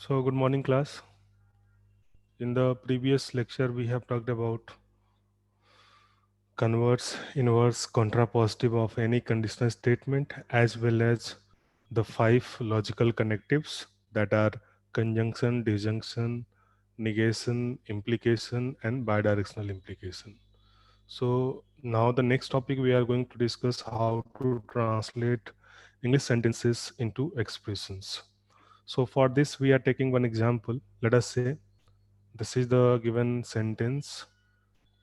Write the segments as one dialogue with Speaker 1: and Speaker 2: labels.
Speaker 1: So, good morning, class. In the previous lecture, we have talked about converse, inverse, contrapositive of any conditional statement, as well as the five logical connectives that are conjunction, disjunction, negation, implication, and bidirectional implication. So, now the next topic we are going to discuss how to translate English sentences into expressions. So, for this, we are taking one example. Let us say this is the given sentence.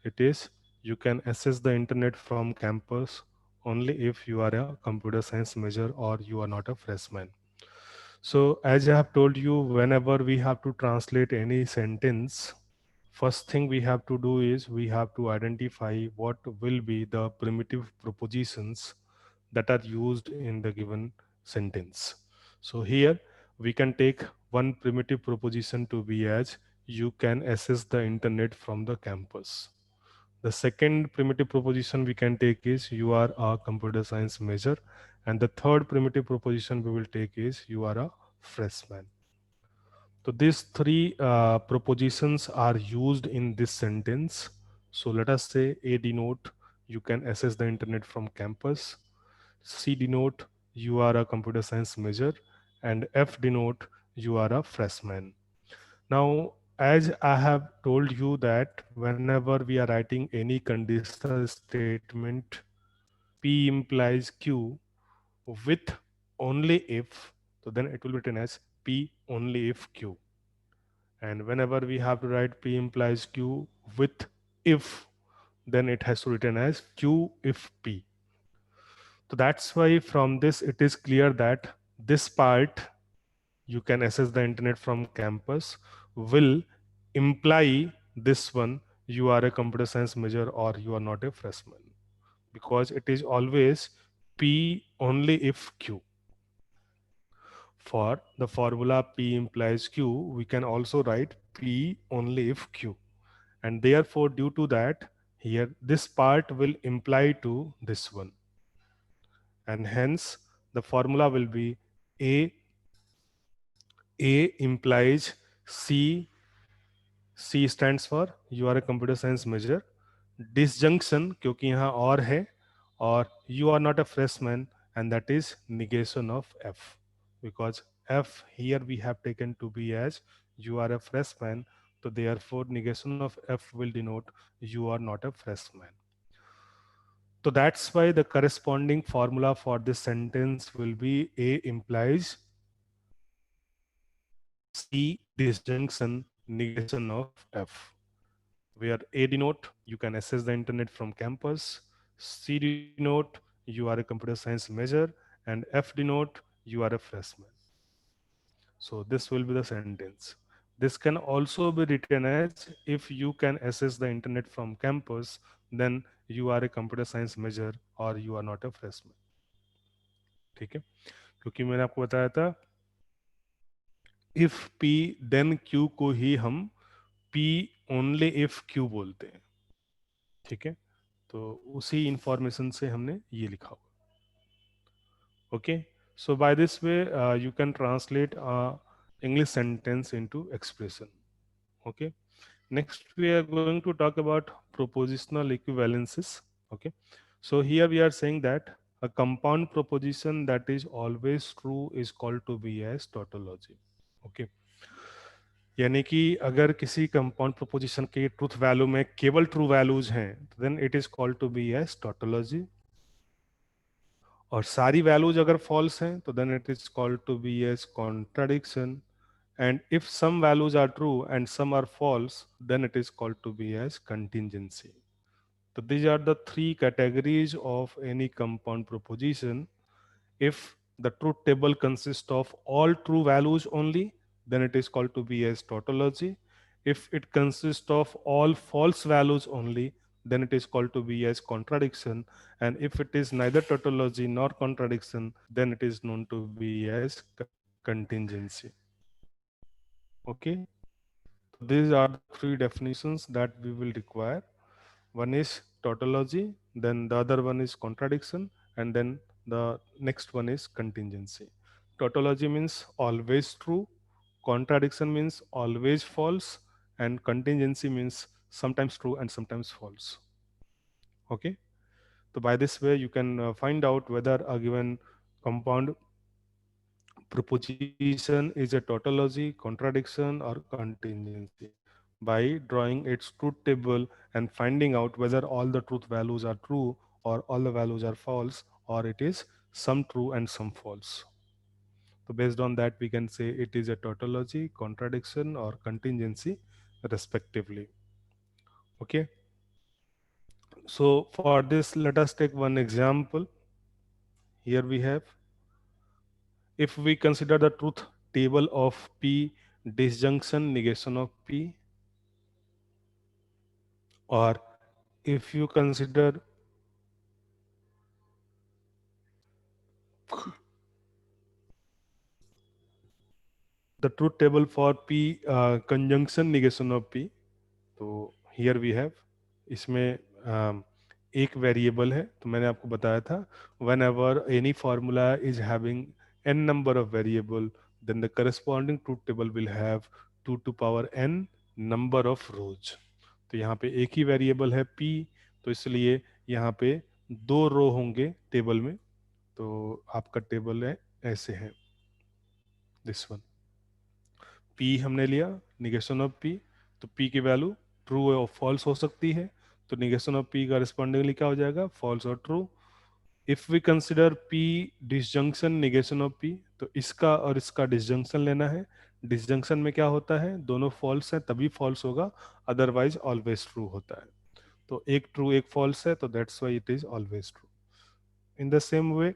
Speaker 1: It is, you can access the internet from campus only if you are a computer science major or you are not a freshman. So, as I have told you, whenever we have to translate any sentence, first thing we have to do is we have to identify what will be the primitive propositions that are used in the given sentence. So, here we can take one primitive proposition to be as, you can access the internet from the campus. The second primitive proposition we can take is, you are a computer science major. And the third primitive proposition we will take is, you are a freshman. So these three propositions are used in this sentence. So let us say A denote, you can access the internet from campus. C denote, you are a computer science major. And F denote, you are a freshman. Now, as I have told you that whenever we are writing any conditional statement, P implies Q with only if, so then it will be written as P only if Q. And whenever we have to write P implies Q with if, then it has to written as Q if P. So that's why from this it is clear that this part, you can access the internet from campus, will imply this one, you are a computer science major or you are not a freshman, because it is always P only if Q. For the formula P implies Q, we can also write P only if Q. And therefore, due to that, here this part will imply to this one. And hence, the formula will be A, A implies C, C stands for you are a computer science major. Disjunction, क्योंकि यहाँ और है, और you are not a freshman, and that is negation of F, because F here we have taken to be as you are a freshman, so therefore negation of F will denote you are not a freshman. So that's why the corresponding formula for this sentence will be A implies C disjunction negation of F, where A denote you can access the internet from campus, C denote you are a computer science major, and F denote you are a freshman. So this will be the sentence. This can also be written as, if you can access the internet from campus, then you are a computer science major or you are not a freshman. ठीक है, क्योंकि मैंने आपको बताया था if P then Q को ही हम P only if Q बोलते हैं. ठीक है, तो उसी इंफॉर्मेशन से हमने ये लिखा हुआ. Okay, so by this way you can translate English sentence into expression. Okay, next we are going to talk about propositional equivalences. Okay, so here we are saying that a compound proposition that is always true is called to be as tautology. Okay, यानी कि अगर किसी compound proposition के truth value में केवल true values हैं, then it is called to be as tautology. और सारी वैल्यूज अगर फॉल्स हैं तो then it is called to be as contradiction. And if some values are true and some are false, then it is called to be as contingency. So these are the three categories of any compound proposition. If the truth table consists of all true values only, then it is called to be as tautology. If it consists of all false values only, then it is called to be as contradiction. And if it is neither tautology nor contradiction, then it is known to be as contingency. Okay, so these are the three definitions that we will require. One is tautology, then the other one is contradiction, and then the next one is contingency. Tautology means always true, contradiction means always false, and contingency means sometimes true and sometimes false. Okay, so by this way you can find out whether a given compound proposition is a tautology, contradiction, or contingency by drawing its truth table and finding out whether all the truth values are true or all the values are false, or it is some true and some false. So based on that we can say it is a tautology, contradiction, or contingency respectively. Okay, so for this let us take one example. Here we have, if we consider the truth table of P disjunction negation of P, or if you consider the truth table for P conjunction negation of P, तो here we have, इसमें एक variable है, तो मैंने आपको बताया था whenever any formula is having n number of variable then the corresponding truth table will have 2 to power n number of rows. तो यहाँ पे एक ही वेरिएबल है p, तो इसलिए यहाँ पे दो रो होंगे टेबल में. तो आपका टेबल है ऐसे है, दिस वन. p हमने लिया, निगेशन ऑफ p, तो p की वैल्यू ट्रू और फॉल्स हो सकती है, तो निगेशन ऑफ p करस्पॉन्डिंगली क्या हो जाएगा, फॉल्स और true. If we consider p disjunction negation of p, तो इसका और इसका डिसजंक्शन लेना है. डिसजंक्शन में क्या होता है, दोनों फॉल्स हैं तभी फॉल्स होगा, अदरवाइज ऑलवेज ट्रू होता है. तो एक ट्रू एक फॉल्स है, तो that's why it is always true. In the same way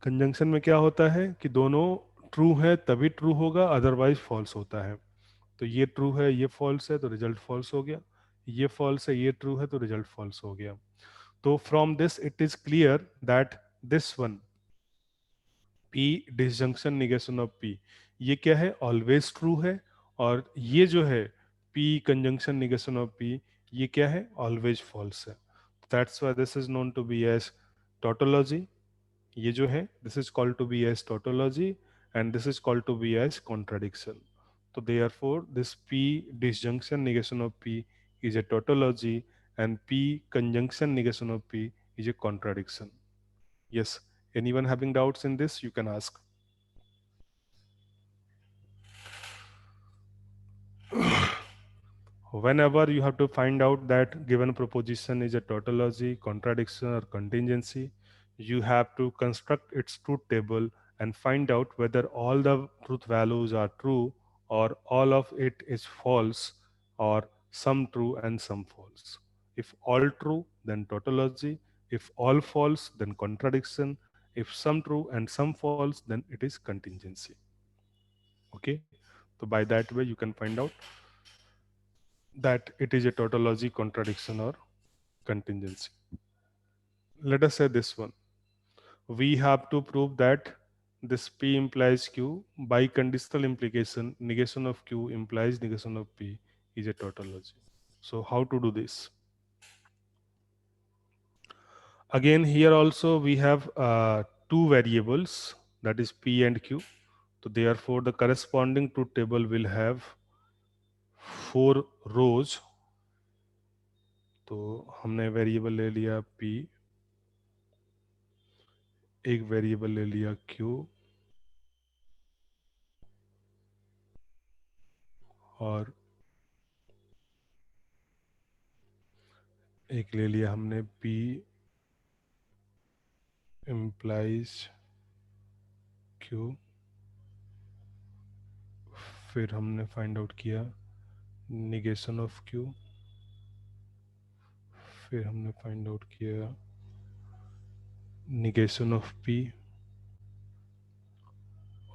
Speaker 1: conjunction में क्या होता है कि दोनों ट्रू है तभी ट्रू होगा, अदरवाइज फॉल्स होता है. तो ये ट्रू है ये फॉल्स है तो रिजल्ट फॉल्स हो गया, ये फॉल्स है ये ट्रू है तो रिजल्ट फॉल्स हो गया. तो from this it is clear that this one P disjunction negation of P, ये क्या है, ऑलवेज ट्रू है. और ये जो है P conjunction negation of P, ये क्या है, ऑलवेज फॉल्स है. That's why this is known to be as tautology. ये जो है this is called to be as tautology and this is called to be as contradiction. तो therefore this P disjunction negation of P is a tautology and P conjunction negation of P is a contradiction. Yes, anyone having doubts in this you can ask. Whenever you have to find out that given proposition is a tautology, contradiction, or contingency, you have to construct its truth table and find out whether all the truth values are true or all of it is false, or some true and some false. If all true, then tautology. If all false, then contradiction. If some true and some false, then it is contingency. Okay, so by that way you can find out that it is a tautology, contradiction, or contingency. Let us say this one. We have to prove that this P implies Q. By conditional implication, negation of Q implies negation of P is a tautology. So how to do this? Again, here also we have two variables, that is P and Q. So therefore the corresponding truth table will have 4 rows. तो हमने variable ले लिया P, एक variable ले लिया Q, और एक ले लिया हमने P implies Q. फिर हमने फाइंड आउट किया निगेशन ऑफ Q. फिर हमने फाइंड आउट किया निगेशन ऑफ P.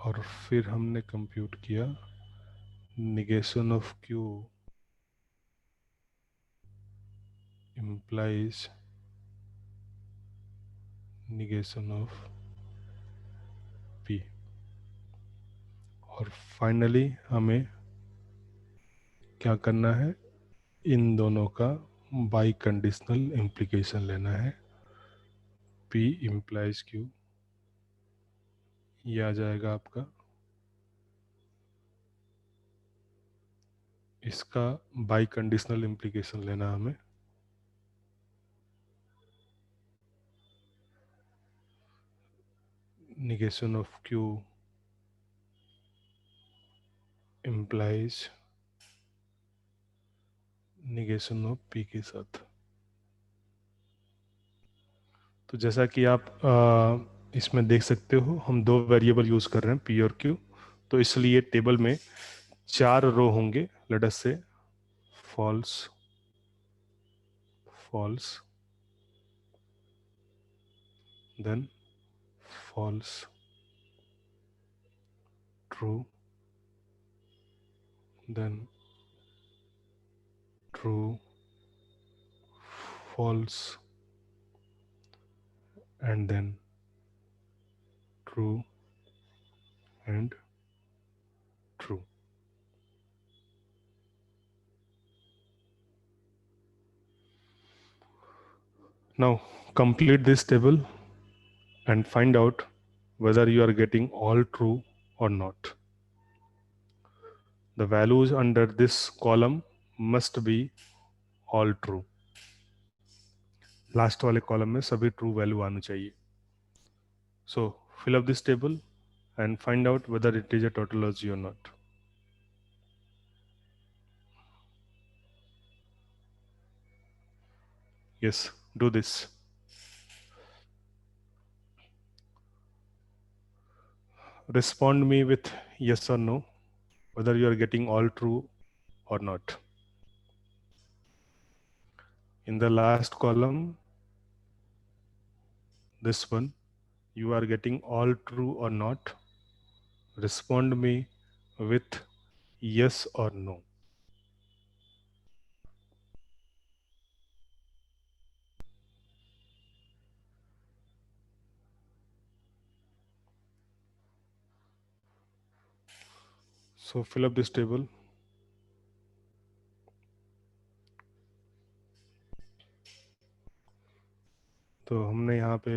Speaker 1: और फिर हमने कंप्यूट किया negation of Q implies negation of P. और फाइनली हमें क्या करना है, इन दोनों का बाई कंडीशनल इम्प्लीकेशन लेना है. P implies Q ये आ जाएगा आपका, इसका बाई कंडीशनल इम्प्लीकेशन लेना हमें। negation of Q implies negation of P के साथ। तो जैसा कि आप इसमें देख सकते हो, हम दो वेरिएबल यूज कर रहे हैं, P और Q। तो इसलिए टेबल में 4 रो होंगे। Let us say false, false, then false, true, then true, false, and then true and true. Now complete this table and find out whether you are getting all true or not. The values under this column must be all true. Last वाले column में सभी true value आनी चाहिए। So fill up this table and find out whether it is a tautology or not. Yes, do this. Respond me with yes or no, whether you are getting all true or not. In the last column, this one, you are getting all true or not. Respond me with yes or no. So fill up this table. तो हमने यहाँ पे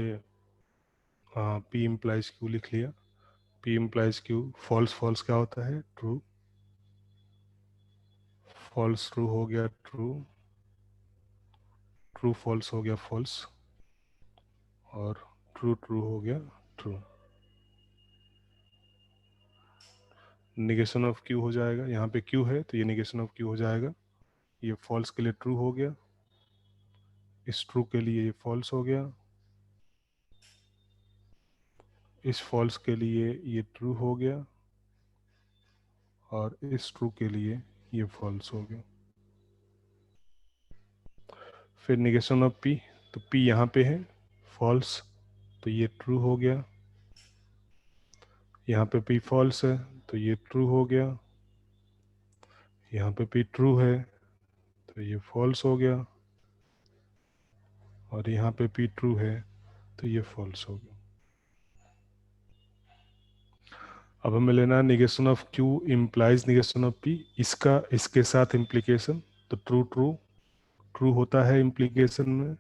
Speaker 1: P implies Q लिख लिया। P implies Q, false false क्या होता है? True, false true हो गया true, true false हो गया false, और true true हो गया true। निगेशन ऑफ Q हो जाएगा, यहाँ पे Q है तो ये निगेशन ऑफ Q हो जाएगा। ये false के लिए true हो गया, इस true के लिए ये false हो गया, इस false के लिए ये true हो गया, और इस ट्रू के लिए ये फॉल्स हो गया। फिर निगेशन ऑफ पी, तो पी यहाँ पे है फॉल्स, तो ये ट्रू हो गया। यहाँ पे पी फॉल्स है तो ये ट्रू हो गया। यहाँ पे पी ट्रू है तो ये फॉल्स हो गया, और यहाँ पे पी ट्रू है तो ये फॉल्स हो गया। अब हमें लेना negation of Q implies negation of P, इसका इसके साथ इम्प्लीकेशन। तो ट्रू ट्रू ट्रू होता है इम्प्लीकेशन में,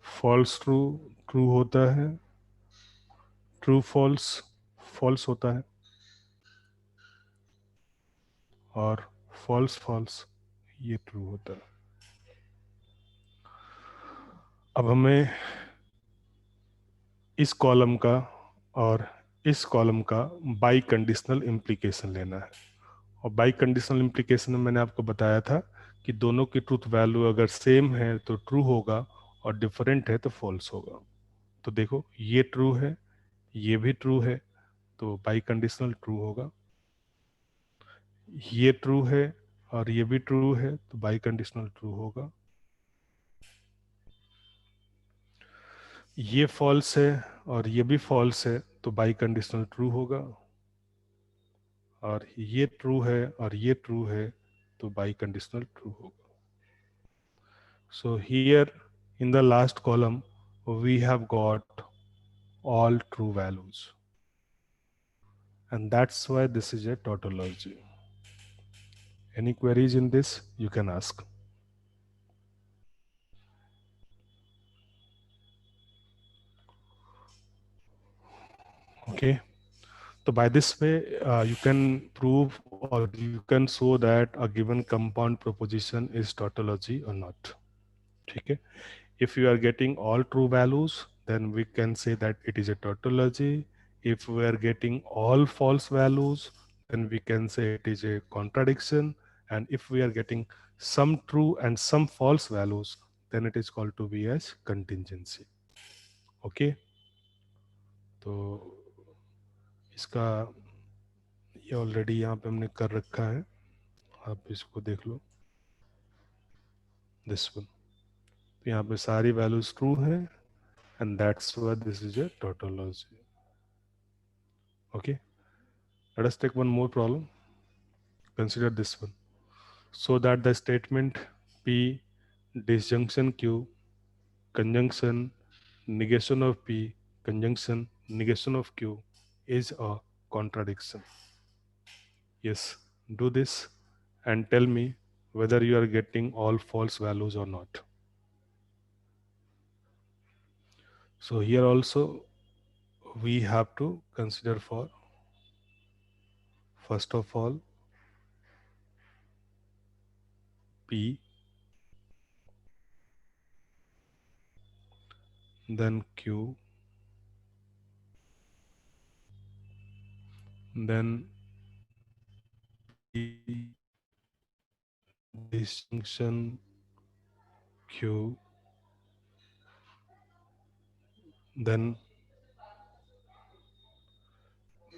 Speaker 1: फॉल्स ट्रू ट्रू होता है, ट्रू फॉल्स फॉल्स होता है, और फॉल्स फॉल्स ये ट्रू होता है। अब हमें इस कॉलम का और इस कॉलम का बाई कंडीशनल इम्प्लीकेशन लेना है। और बाई कंडीशनल इम्प्लीकेशन में मैंने आपको बताया था कि दोनों की ट्रूथ वैल्यू अगर सेम है तो ट्रू होगा, और डिफरेंट है तो फॉल्स होगा। तो देखो ये ट्रू है, ये भी ट्रू है, तो बाई कंडीशनल ट्रू होगा। ये ट्रू है और ये भी ट्रू है तो बाई कंडीशनल ट्रू होगा। ये फॉल्स है और ये भी फॉल्स है तो बाई कंडीशनल ट्रू होगा, और ये ट्रू है और ये ट्रू है तो बाई कंडीशनल ट्रू होगा। So here in the last column we have got all true values, and that's why this is a tautology. Any queries in this you can ask. Okay. So by this way, you can prove or you can show that a given compound proposition is tautology or not. Okay. If you are getting all true values, then we can say that it is a tautology. If we are getting all false values, then we can say it is a contradiction. And if we are getting some true and some false values, then it is called to be as contingency. Okay. तो इसका ये already यहाँ पे हमने कर रखा है, आप इसको देख लो, दिस वन। तो यहाँ पे सारी वैल्यूज ट्रू हैं and that's why this is a tautology. Okay, let us take one more problem. Consider this one. So that the statement P disjunction Q conjunction negation of P conjunction negation of Q is a contradiction. Yes, do this and tell me whether you are getting all false values or not. So here also we have to consider for, first of all, P, then Q, then P disjunction Q, then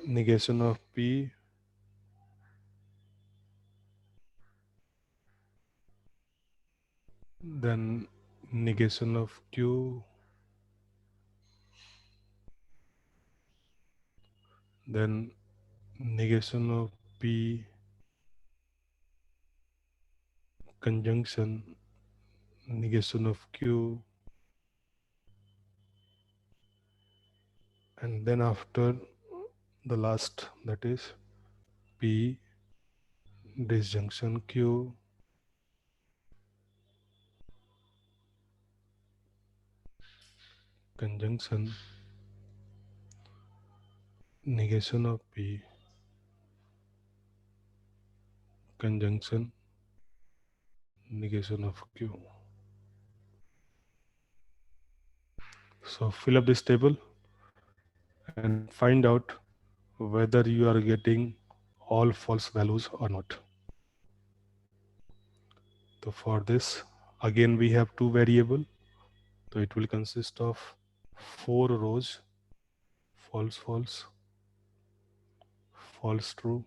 Speaker 1: negation of P, then negation of Q, then negation of P, conjunction negation of Q, and then after the last, that is P disjunction Q, conjunction negation of P, conjunction negation of Q. So fill up this table and find out whether you are getting all false values or not. So for this, again we have two variables. So it will consist of 4 rows, false, false, false, true,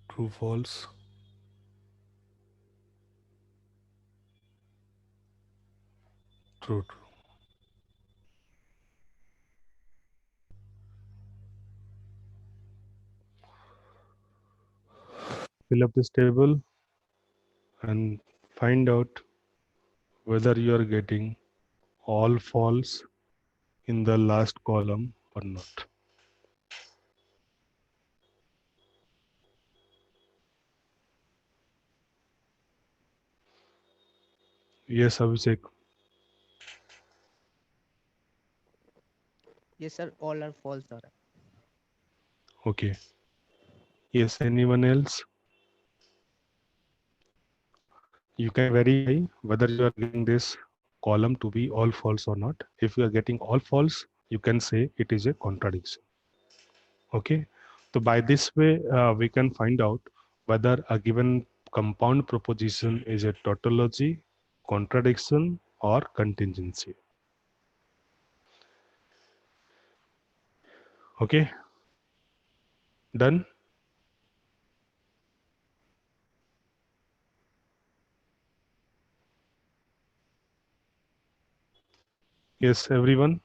Speaker 1: true, false, true, true. Fill up this table and find out whether you are getting all false in the last column or not. Yes, Abhishek.
Speaker 2: Yes, sir. All are false, sir.
Speaker 1: Okay. Yes, anyone else? You can verify whether you are getting this column to be all false or not. If you are getting all false, you can say it is a contradiction. Okay. So by this way, we can find out whether a given compound proposition is a tautology, contradiction, or contingency. Okay. Done. Yes, everyone.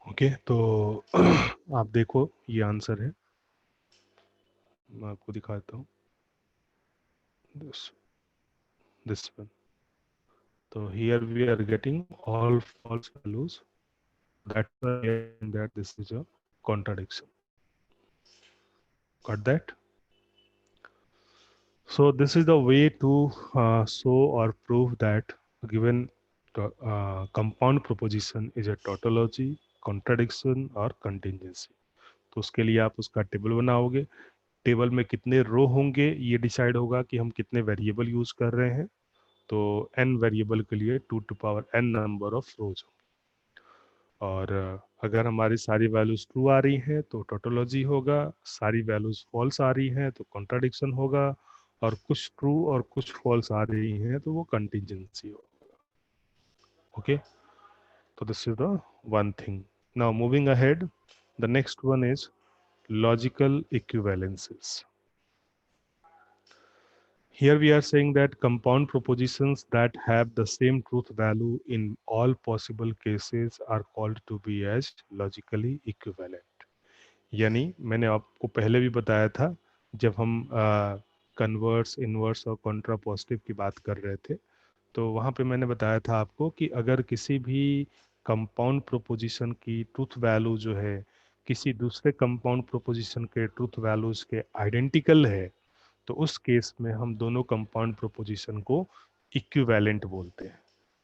Speaker 1: Okay तो आप देखो ये answer है, मैं आपको दिखाता हूँ, this this one. तो here we are getting all false values, that this is a contradiction. Got that? So this is the way to show or prove that a given compound proposition is a tautology, contradiction और contingency. तो उसके लिए आप उसका table बनाओगे. Table में कितने रो होंगे ये डिसाइड होगा कि हम कितने वेरिएबल यूज कर रहे हैं. तो n वेरिएबल के लिए 2 to power n number of rows. और अगर हमारी सारी वैल्यूज ट्रू आ रही हैं तो टोटोलॉजी होगा, सारी वैल्यूज फॉल्स आ रही हैं तो कॉन्ट्राडिक्शन होगा, और कुछ ट्रू और कुछ फॉल्स आ रही हैं तो वो कंटिजेंसी होगा. ओके, तो this is the one thing. Now moving ahead, the next one is logical equivalences. Here we are saying that compound propositions that have the same truth value in all possible cases are called to be as logically equivalent. यानी मैंने आपको पहले भी बताया था जब हम converse, inverse और कॉन्ट्रापोजिटिव की बात कर रहे थे, तो वहाँ पे मैंने बताया था आपको कि अगर किसी भी कंपाउंड प्रोपोजिशन की ट्रूथ वैल्यू जो है किसी दूसरे कंपाउंड प्रोपोजिशन के ट्रूथ वैल्यूज के आइडेंटिकल है, तो उस केस में हम दोनों कंपाउंड प्रोपोजिशन को इक्विवेलेंट बोलते हैं.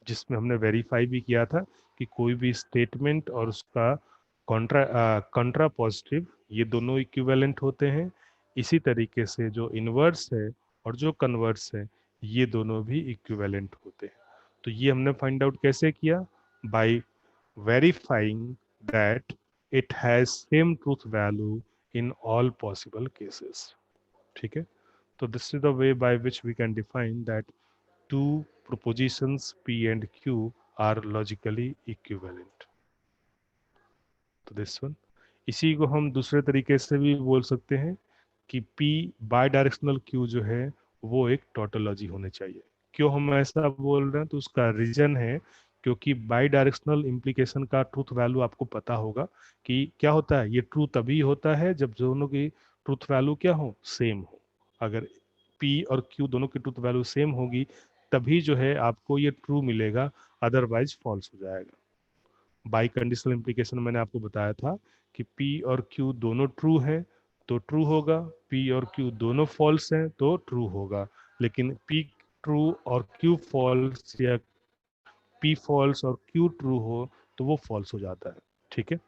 Speaker 1: जिसमें हमने वेरीफाई भी किया था कि कोई भी स्टेटमेंट और उसका कॉन्ट्रा पॉजिटिव ये दोनों इक्विवेलेंट होते हैं. इसी तरीके से जो इनवर्स है और जो कन्वर्स है ये दोनों भी इक्विवेलेंट होते हैं. तो ये हमने फाइंड आउट कैसे किया? By verifying that it has same truth value in all possible cases. ठीक है, तो this is the way by which we can define that two propositions P and Q are logically equivalent. तो this one, इसी को हम दूसरे तरीके से भी बोल सकते हैं कि P बाई डायरेक्शनल Q जो है वो एक टोटोलॉजी होनी चाहिए. क्यों हम ऐसा बोल रहे हैं? तो उसका रीजन है क्योंकि बाई डायरेक्शनल इम्प्लीकेशन का ट्रूथ वैल्यू आपको पता होगा कि क्या होता है. ये ट्रू तभी होता है जब दोनों की ट्रूथ वैल्यू क्या हो, सेम हो. अगर P और Q दोनों की ट्रूथ वैल्यू सेम होगी तभी जो है आपको ये ट्रू मिलेगा, अदरवाइज फॉल्स हो जाएगा. बाई कंडीशनल इम्प्लीकेशन मैंने आपको बताया था कि P और Q दोनों ट्रू हैं तो ट्रू होगा, P और Q दोनों फॉल्स हैं तो ट्रू होगा. लेकिन P ट्रू और Q फॉल्स या P फॉल्स और Q ट्रू हो तो वो फॉल्स हो जाता है. ठीक है,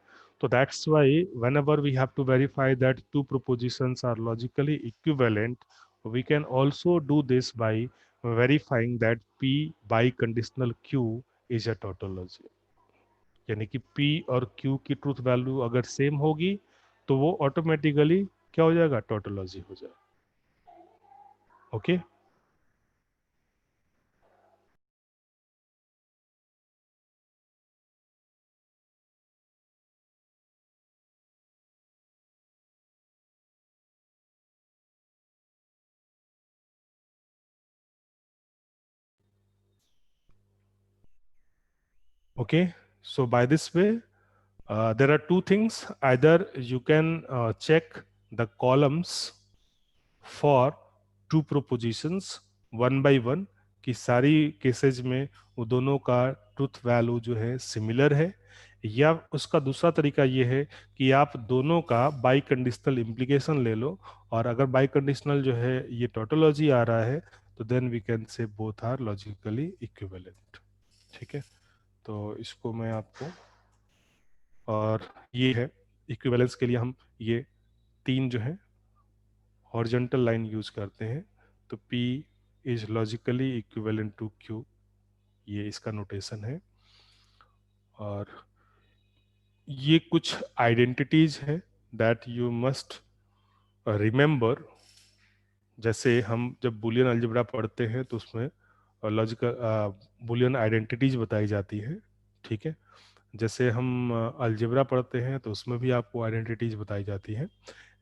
Speaker 1: तो that's why whenever we have to verify that two propositions are logically equivalent, we can also do this by verifying that P by conditional Q is a tautology. यानी कि P और Q की ट्रूथ वैल्यू अगर same होगी तो वो automatically क्या हो जाएगा, टोटोलॉजी हो जाएगा. Okay, okay. So by this way there are two things. Either you can check the columns for two propositions one by one कि सारी केसेज में वो दोनों का ट्रूथ वैल्यू जो है सिमिलर है, या उसका दूसरा तरीका ये है कि आप दोनों का बाई कंडीशनल इम्प्लीकेशन ले लो, और अगर बाई कंडीशनल जो है ये टोटोलॉजी आ रहा है तो then we can say both are logically equivalent. ठीक है, तो इसको मैं आपको, और ये है इक्विवेलेंस के लिए हम ये तीन जो है हॉरिजॉन्टल लाइन यूज करते हैं. तो P is logically equivalent to Q, ये इसका नोटेशन है. और ये कुछ आइडेंटिटीज है दैट यू मस्ट रिमेंबर. जैसे हम जब बुलियन अलजेब्रा पढ़ते हैं तो उसमें लॉजिकल बुलियन आइडेंटिटीज बताई जाती है. ठीक है, जैसे हम अलजेब्रा पढ़ते हैं तो उसमें भी आपको आइडेंटिटीज बताई जाती है.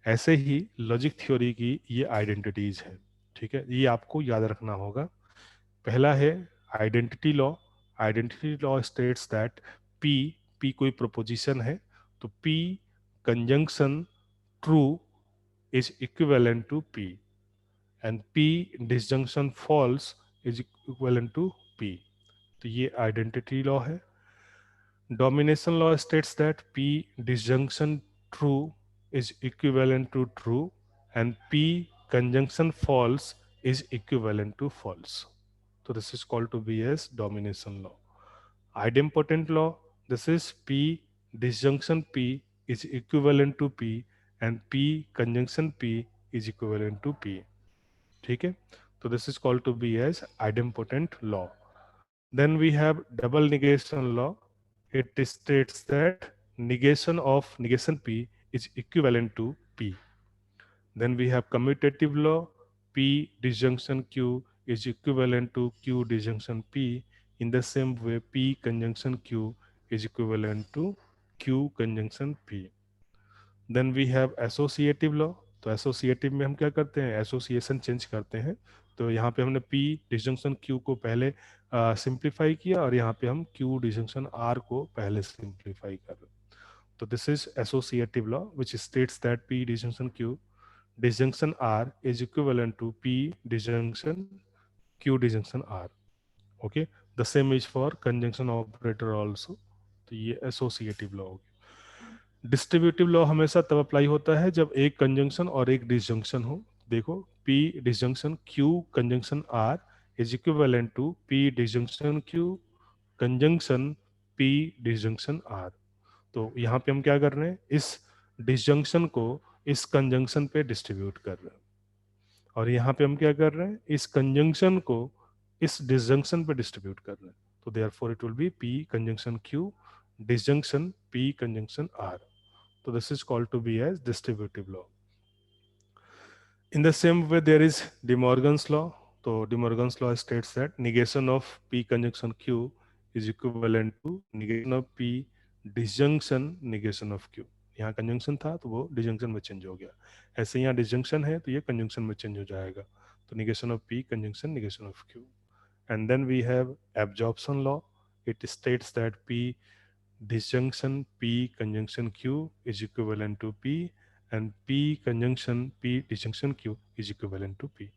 Speaker 1: ऐसे ही लॉजिक थ्योरी की ये आइडेंटिटीज है. ठीक है, ये आपको याद रखना होगा. पहला है identity law. Identity law states that P, P कोई प्रोपोजिशन है तो P conjunction true is equivalent to P, and P disjunction false is equivalent to P. तो ये आइडेंटिटी लॉ है. Domination law states that P disjunction true is equivalent to true and P conjunction false is equivalent to false. So this is called to be as domination law. Idempotent law, this is P disjunction P is equivalent to P and P conjunction P is equivalent to P. ठीक है, तो this is called to be as idempotent law. Then we have double negation law. It states that negation P is equivalent to P. Then we have commutative law. P disjunction Q is equivalent to Q disjunction P. In the same way, P conjunction Q is equivalent to Q conjunction P. Then we have associative law. तो associative में हम क्या करते हैं, association change करते हैं. तो यहाँ पे हमने पी डिजंक्शन क्यू को पहले सिंप्लीफाई किया और यहाँ पे हम क्यू डिजंक्शन आर को पहले सिंप्लीफाई कर रहे हैं. तो this is associative law which states that P disjunction Q disjunction R is equivalent to P disjunction Q disjunction R. Okay, the same is for conjunction operator also. तो ये associative law हो गया. Distributive law हमेशा तब apply होता है जब एक कंजंक्शन और एक डिसजंक्शन हो. देखो, P disjunction Q conjunction R is equivalent to P disjunction Q conjunction P disjunction R. तो यहाँ पे हम क्या कर रहे हैं, इस डिसजंक्शन को इस कंजंक्शन पे डिस्ट्रीब्यूट कर रहे हैं और यहाँ पे हम क्या कर रहे हैं, इस कंजंक्शन को इस डिसजंक्शन पे डिस्ट्रीब्यूट कर रहे हैं. तो therefore it will be P conjunction Q disjunction P conjunction R. So this is called to be as distributive law. In the same way, there is De Morgan's law. So De Morgan's law states that negation of P conjunction Q is equivalent to negation of P disjunction negation of Q. यहाँ conjunction था तो वो disjunction में change हो गया. ऐसे यहाँ disjunction है तो ये कंजंक्शन में चेंज हो जाएगा. तो negation of P conjunction negation of Q. And then we have absorption law. It states that P disjunction P conjunction Q is equivalent to P and P conjunction P disjunction Q is equivalent to P.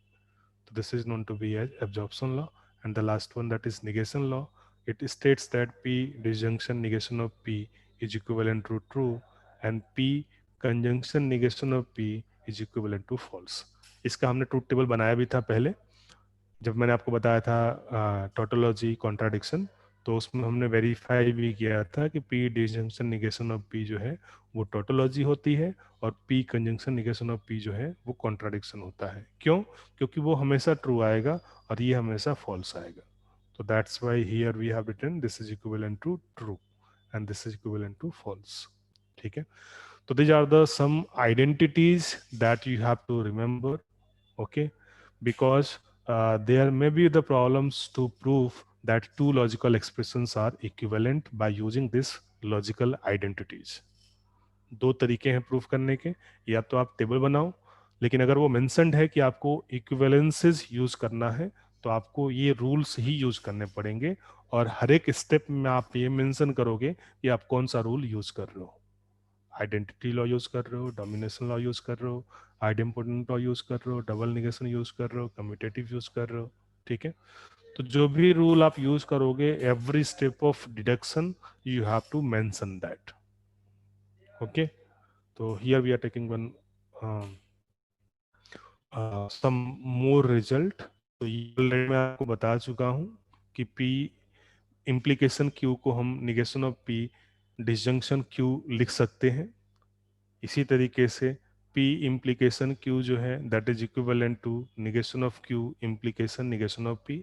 Speaker 1: So this is known to be as absorption law. And the last one, that is negation law. It states that P disjunction negation of P is equivalent to true and P conjunction negation of P is equivalent to false. इसका हमने truth table बनाया भी था पहले जब मैंने आपको बताया था टोटोलॉजी कॉन्ट्राडिक्शन. तो उसमें हमने वेरीफाई भी किया था कि P disjunction negation of P जो है वो टोटोलॉजी होती है और P conjunction negation of P जो है वो कॉन्ट्राडिक्शन होता है. क्यों? क्योंकि वो हमेशा ट्रू आएगा और ये हमेशा फॉल्स आएगा. तो that's why here we have written this is equivalent to true and this is equivalent to false. ठीक है, तो these are the some identities that you have to remember. Okay, because there may be the problems to prove that two logical expressions are equivalent by using this logical identities. दो तरीके हैं proof करने के, या तो आप table बनाओ, लेकिन अगर वो मेंशन्ड है कि आपको इक्विवेलेंसेस यूज करना है तो आपको ये रूल्स ही यूज करने पड़ेंगे और हर एक स्टेप में आप ये मेंशन करोगे कि आप कौन सा रूल यूज कर रहे हो. आइडेंटिटी लॉ यूज कर रहे हो, डोमिनेशन लॉ यूज कर रहे हो, आइडेम्पोटेंट लॉ यूज कर रहे हो, डबल निगेशन यूज कर रहे हो, कम्यूटेटिव यूज कर रहे हो. ठीक है, तो जो भी रूल आप यूज करोगे, every step of deduction you have to mention that. Okay, तो here we are taking one some more result. तो ये ऑलरेडी मैं आपको बता चुका हूँ कि पी इम्प्लीकेशन क्यू को हम negation of P disjunction Q लिख सकते हैं. इसी तरीके से P implication Q जो है that is equivalent to negation of Q implication negation of P.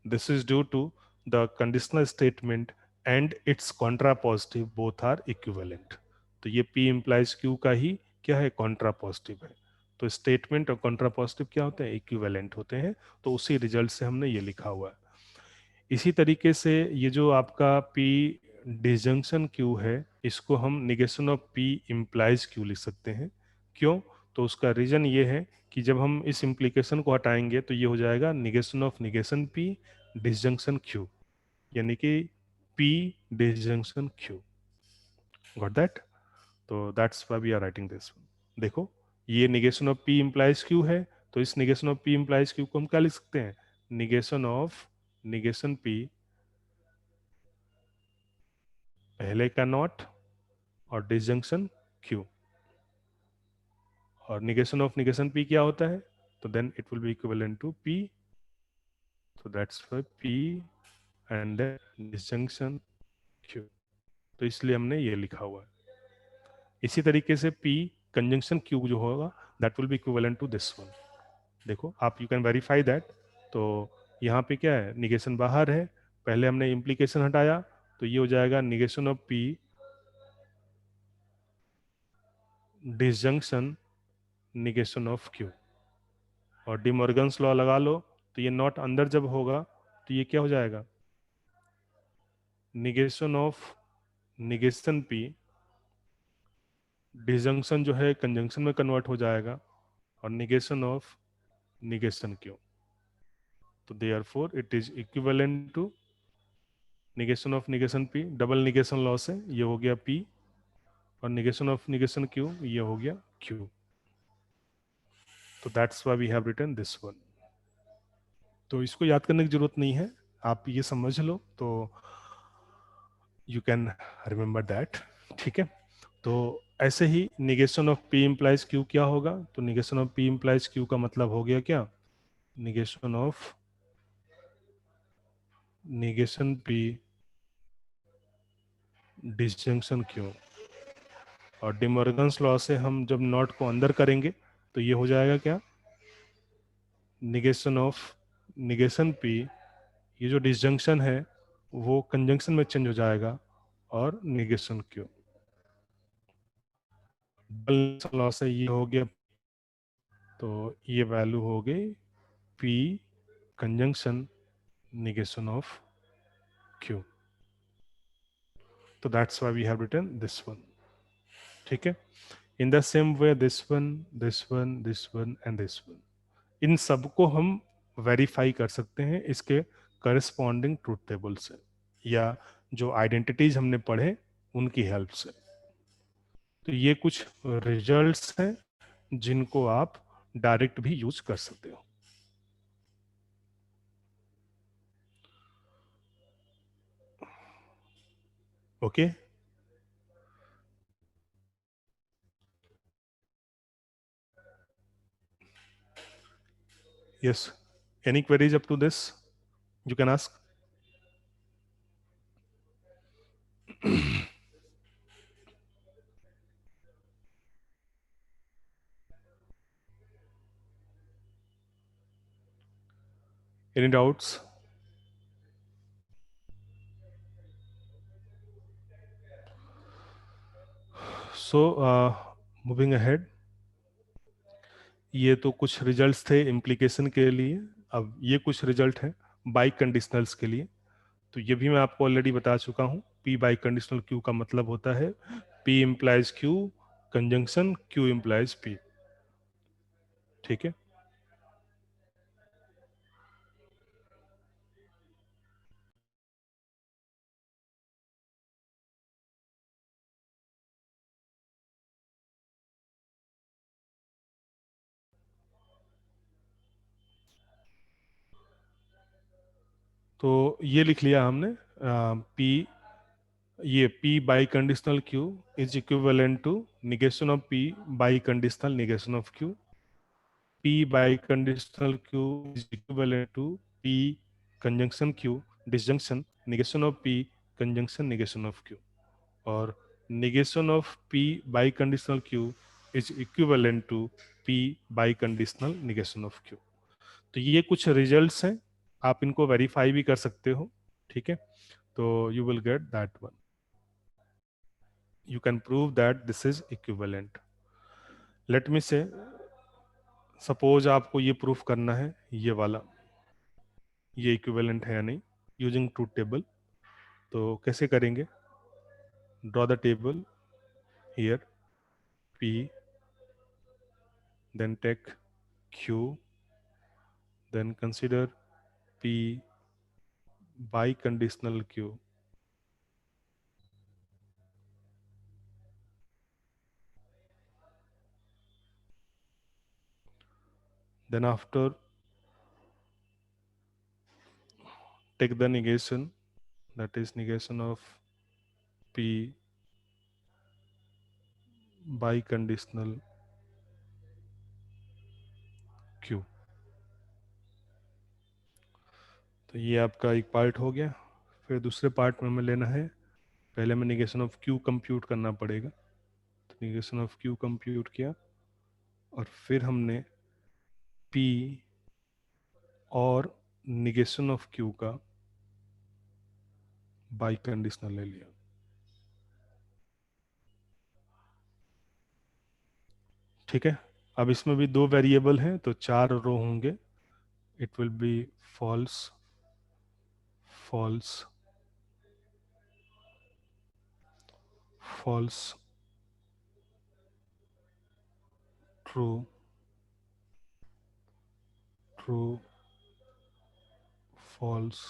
Speaker 1: This is due to the conditional statement and its contrapositive both are equivalent. तो ये P implies Q का ही क्या है, contrapositive है. तो statement और कॉन्ट्रापोजिटिव क्या होते हैं, इक्विवेलेंट होते हैं. तो उसी रिजल्ट से हमने ये लिखा हुआ है. इसी तरीके से ये जो आपका P डिजंक्शन Q है, इसको हम negation of P implies Q लिख सकते हैं. क्यों? तो उसका रीजन ये है कि जब हम इस इम्प्लीकेशन को हटाएंगे तो ये हो जाएगा negation of negation P disjunction Q, यानी कि P disjunction Q. Got that? तो that's why we are writing this. देखो, ये negation of P implies Q है, तो इस negation of P implies Q को हम क्या लिख सकते हैं, निगेशन ऑफ निगेशन P पहले का नॉट और डिसजंक्शन Q. और निगेशन ऑफ निगेशन P क्या होता है, तो then it will be equivalent to P, तो that's why P and then disjunction Q. तो इसलिए हमने ये लिखा हुआ है। इसी तरीके से पी कंजंक्शन क्यू जो होगा that will be equivalent to this one. देखो आप, यू कैन वेरीफाई दैट। तो यहाँ पे क्या है, निगेशन बाहर है, पहले हमने इम्प्लीकेशन हटाया, तो ये हो जाएगा negation of P disjunction negation of Q. और डिमॉर्गन्स लॉ लगा लो, तो ये नॉट अंदर जब होगा तो ये क्या हो जाएगा, negation of negation P disjunction जो है कंजंक्शन में कन्वर्ट हो जाएगा, और निगेशन ऑफ निगेशन क्यू। तो therefore it is equivalent to negation of negation P, double negation law से ये हो गया पी, और निगेशन ऑफ निगेशन क्यू ये हो गया क्यू। तो that's why we have written this one. तो इसको याद करने की जरूरत नहीं है, आप ये समझ लो तो यू कैन रिमेंबर दैट। ठीक है। तो ऐसे ही negation of P implies Q क्या होगा, तो negation of P implies Q का मतलब हो गया क्या, negation of negation P disjunction Q. और डिमॉर्गन्स लॉ से हम जब नॉट को अंदर करेंगे तो ये हो जाएगा क्या, निगेशन ऑफ निगेशन पी, ये जो डिसजंक्शन है वो कंजंक्शन में चेंज हो जाएगा, और निगेशन क्यू। डबल लॉ से ये हो गया, तो ये वैल्यू हो गई P conjunction negation of Q. तो that's why we have written this one. ठीक है। In the same way this one this one this one and this one, इन सबको हम वेरीफाई कर सकते हैं इसके करस्पॉन्डिंग ट्रूथ टेबल से, या जो आइडेंटिटीज हमने पढ़े उनकी हेल्प से। तो ये कुछ रिजल्ट्स हैं जिनको आप डायरेक्ट भी यूज कर सकते हो। Okay. Yes, any queries up to this you can ask. Any doubts? So moving ahead, ये तो कुछ रिजल्ट्स थे इम्प्लीकेशन के लिए। अब ये कुछ रिजल्ट हैं बाई कंडीशनल्स के लिए। तो ये भी मैं आपको ऑलरेडी बता चुका हूँ। पी बाई कंडीशनल क्यू का मतलब होता है P implies Q conjunction Q implies P. ठीक है। तो ये लिख लिया हमने, पी, ये P biconditional Q is equivalent to negation of P biconditional negation of Q. P by conditional Q is equivalent to P conjunction Q disjunction negation of P conjunction negation of Q, और negation of P by conditional Q is equivalent to P by conditional negation of Q। तो ये कुछ results हैं, आप इनको verify भी कर सकते हो। ठीक है। तो you will get that one, you can prove that this is equivalent. Let me से, सपोज आपको ये प्रूफ करना है ये वाला, ये इक्विवेलेंट है या नहीं, यूजिंग ट्रूथ टेबल। तो कैसे करेंगे, draw the table here, P, then take Q, then consider P biconditional Q, then after take the negation, that is negation of p biconditional Q. तो ये आपका एक पार्ट हो गया। फिर दूसरे पार्ट में हमें लेना है, पहले हमें निगेशन ऑफ क्यू कंप्यूट करना पड़ेगा। तो निगेशन ऑफ क्यू कंप्यूट किया, और फिर हमने पी और निगेशन ऑफ क्यू का बाई कंडीशनल ले लिया। ठीक है, अब इसमें भी दो वेरिएबल हैं तो चार रो होंगे। It will be false, false, false, true, true, false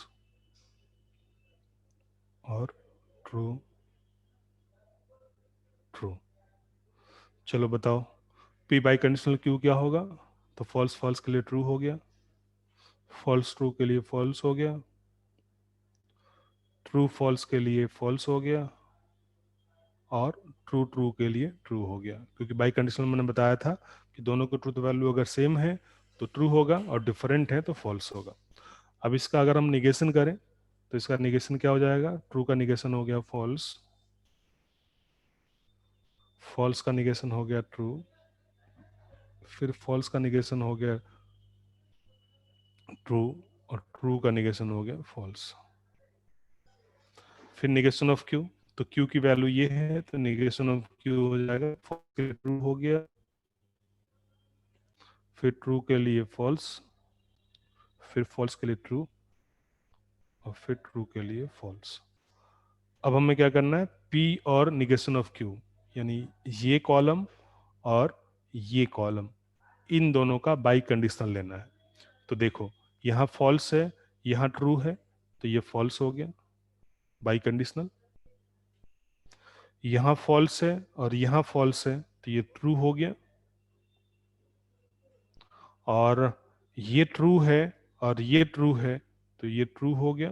Speaker 1: और ट्रू, ट्रू। चलो बताओ, पी बाई कंडीशनल क्यू क्या होगा? तो फॉल्स फॉल्स के लिए ट्रू हो गया, फॉल्स ट्रू के लिए फॉल्स हो गया, ट्रू फॉल्स के लिए फॉल्स हो गया, और ट्रू ट्रू के लिए ट्रू हो गया। क्योंकि बाई कंडीशनल मैंने बताया था कि दोनों की ट्रूथ वैल्यू अगर सेम है तो ट्रू होगा, और डिफरेंट है तो फॉल्स होगा। अब इसका अगर हम निगेशन करें तो इसका निगेशन क्या हो जाएगा? ट्रू का निगेशन हो गया फॉल्स, फॉल्स का निगेशन हो गया ट्रू, फिर फॉल्स का निगेशन हो गया ट्रू, और ट्रू का निगेशन हो गया फॉल्स। फिर निगेशन ऑफ क्यू, तो क्यू की वैल्यू ये है तो निगेशन ऑफ क्यू हो जाएगा फॉल्स ट्रू हो गया, फिर ट्रू के लिए फॉल्स, फिर फॉल्स के लिए ट्रू, और फिर ट्रू के लिए फॉल्स। अब हमें क्या करना है? पी और निगेशन ऑफ क्यू, यानी ये कॉलम और ये कॉलम, इन दोनों का बाई कंडीशनल लेना है। तो देखो, यहाँ फॉल्स है, यहाँ ट्रू है, तो ये फॉल्स हो गया बाई कंडीशनल। यहाँ फॉल्स है और यहाँ फॉल्स है, तो ये ट्रू हो गया। और ये ट्रू है और ये ट्रू है, तो ये ट्रू हो गया।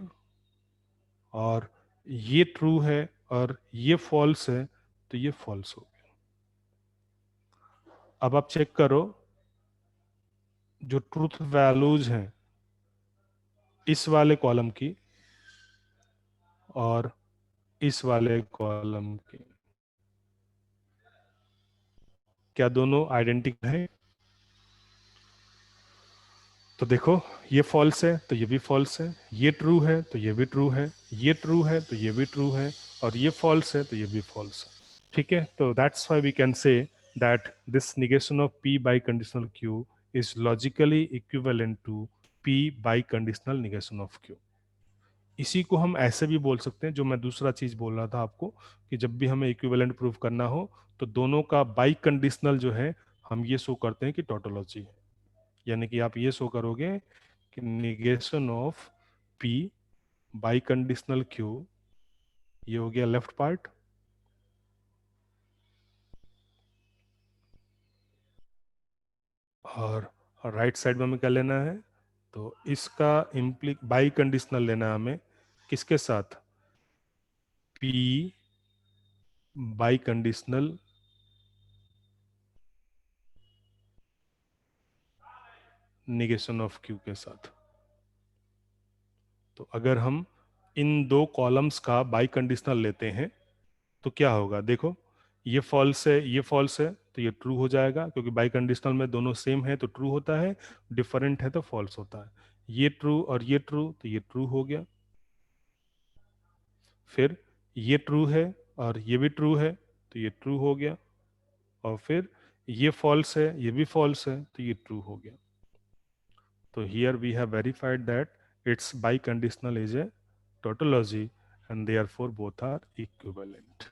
Speaker 1: और ये ट्रू है और ये फॉल्स है, तो ये फॉल्स हो गया। अब आप चेक करो, जो ट्रूथ वैल्यूज हैं इस वाले कॉलम की और इस वाले कॉलम की, क्या दोनों आइडेंटिकल है? तो देखो, ये फॉल्स है तो ये भी फॉल्स है, ये ट्रू है तो ये भी ट्रू है, ये ट्रू है तो ये भी ट्रू है, और ये फॉल्स है तो ये भी फॉल्स है। ठीक है, तो that's why we can say that this negation of p biconditional q is logically equivalent to p biconditional negation of q। इसी को हम ऐसे भी बोल सकते हैं, जो मैं दूसरा चीज बोल रहा था आपको, कि जब भी हमें इक्विवेलेंट प्रूफ करना हो तो दोनों का बाई कंडीशनल जो है हम ये शो करते हैं कि टोटोलॉजी है। यानी कि आप ये शो करोगे कि negation of p biconditional q, ये हो गया लेफ्ट पार्ट, और राइट साइड में हमें क्या लेना है? तो इसका इम्प्लिक बाई कंडीशनल लेना है हमें, किसके साथ? p biconditional negation of q के साथ। तो अगर हम इन दो कॉलम्स का बाई कंडीशनल लेते हैं तो क्या होगा? देखो, ये फॉल्स है, ये फॉल्स है, तो ये ट्रू हो जाएगा, क्योंकि बाई कंडीशनल में दोनों सेम है तो ट्रू होता है, डिफरेंट है तो फॉल्स होता है। ये ट्रू और ये ट्रू, तो ये ट्रू हो गया। फिर ये ट्रू है और ये भी ट्रू है, तो ये ट्रू हो गया। और फिर ये फॉल्स है, ये भी फॉल्स है, तो ये ट्रू हो गया। तो here we have verified that it's biconditional is a tautology, and therefore both are equivalent.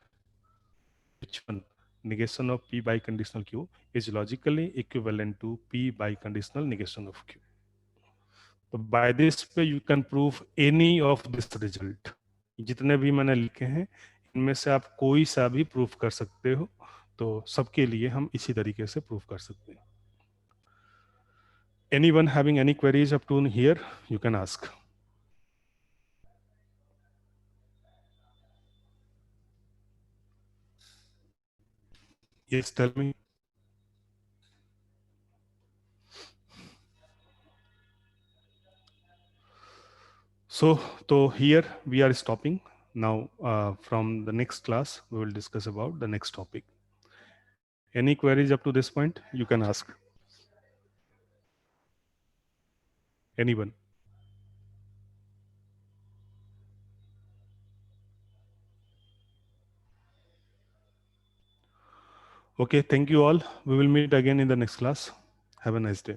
Speaker 1: Which one? Negation of p by conditional q is logically equivalent to p by conditional negation of q. तो by this way you can prove any of this result. जितने भी मैंने लिखे हैं इनमें से आप कोई सा भी प्रूफ कर सकते हो, तो सबके लिए हम इसी तरीके से प्रूफ कर सकते हैं। Anyone having any queries up to here, you can ask. Yes, tell me. So here we are stopping now. From the next class, we will discuss about the next topic. Any queries up to this point? You can ask anyone. Okay, thank you all. We will meet again in the next class. Have a nice day.